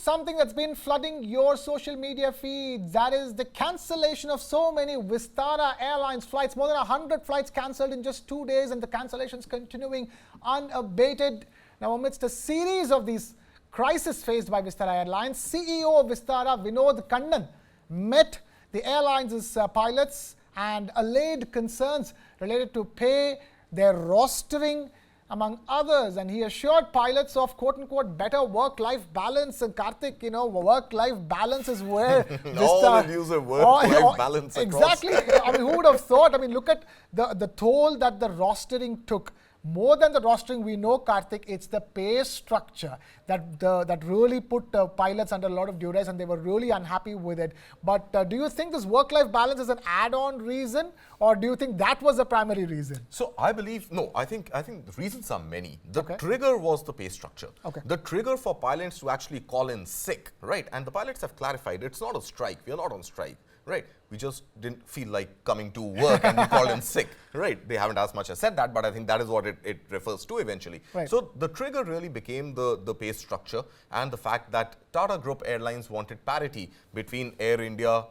something that's been flooding your social media feeds. That is the cancellation of so many Vistara Airlines flights. More than 100 flights cancelled in just 2 days, and the cancellations continuing unabated. Now, amidst a series of these crises faced by Vistara Airlines, CEO of Vistara, Vinod Kannan, met the airline's pilots and allayed concerns related to pay, their rostering, among others, and he assured pilots of quote-unquote better work-life balance. And Kartik, work-life balance is where all the use of work-life balance across. Exactly. I mean, who would have thought? I mean, look at the toll that the rostering took. More than the rostering, we know, Kartik, it's the pay structure that really put pilots under a lot of duress, and they were really unhappy with it. But do you think this work-life balance is an add-on reason, or do you think that was the primary reason? So I believe, no, I think the reasons are many. The trigger was the pay structure. The trigger for pilots to actually call in sick, right? And the pilots have clarified, it's not a strike. We are not on strike. Right, we just didn't feel like coming to work and we called in sick. Right, they haven't as much as said that, but I think that is what it refers to eventually. Right. So the trigger really became the pay structure and the fact that Tata Group Airlines wanted parity between Air India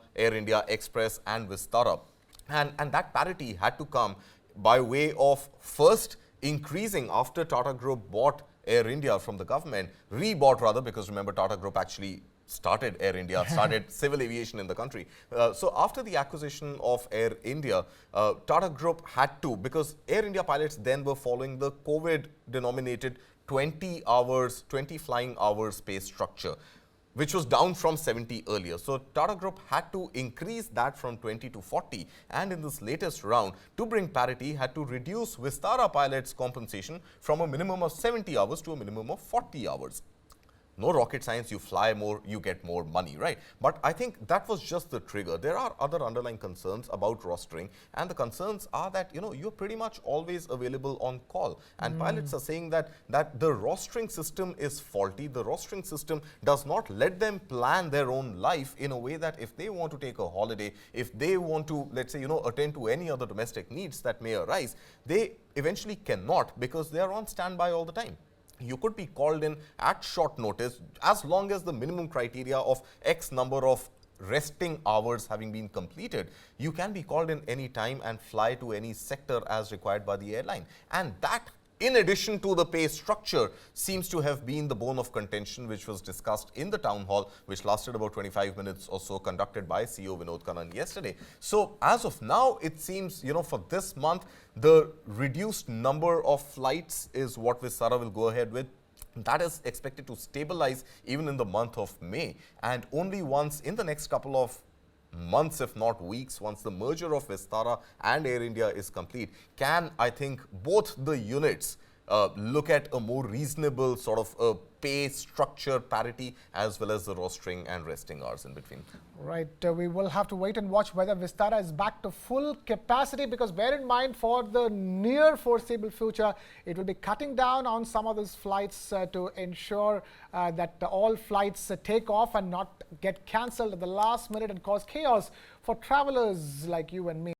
Express and Vistara. And that parity had to come by way of first increasing after Tata Group bought Air India from the government, rebought rather, because remember Tata Group actually started Air India, started civil aviation in the country. So after the acquisition of Air India, Tata Group had to, because Air India pilots then were following the COVID-denominated 20 flying hours pay structure, which was down from 70 earlier. So Tata Group had to increase that from 20 to 40. And in this latest round, to bring parity, had to reduce Vistara pilots' compensation from a minimum of 70 hours to a minimum of 40 hours. No rocket science, you fly more, you get more money, right? But I think that was just the trigger. There are other underlying concerns about rostering, and the concerns are that, you're pretty much always available on call. And pilots are saying that the rostering system is faulty. The rostering system does not let them plan their own life in a way that if they want to take a holiday, if they want to, let's say, attend to any other domestic needs that may arise, they eventually cannot because they are on standby all the time. You could be called in at short notice as long as the minimum criteria of X number of resting hours having been completed. You can be called in any time and fly to any sector as required by the airline. And that, in addition to the pay structure, seems to have been the bone of contention which was discussed in the town hall, which lasted about 25 minutes or so, conducted by CEO Vinod Kannan yesterday. So as of now, it seems, for this month, the reduced number of flights is what Vistara will go ahead with. That is expected to stabilize even in the month of May. And only once in the next couple of months, if not weeks, once the merger of Vistara and Air India is complete, can, I think, both the units look at a more reasonable sort of pay structure parity as well as the rostering and resting hours in between. Right. We will have to wait and watch whether Vistara is back to full capacity, because bear in mind, for the near foreseeable future, it will be cutting down on some of these flights to ensure that all flights take off and not get cancelled at the last minute and cause chaos for travelers like you and me.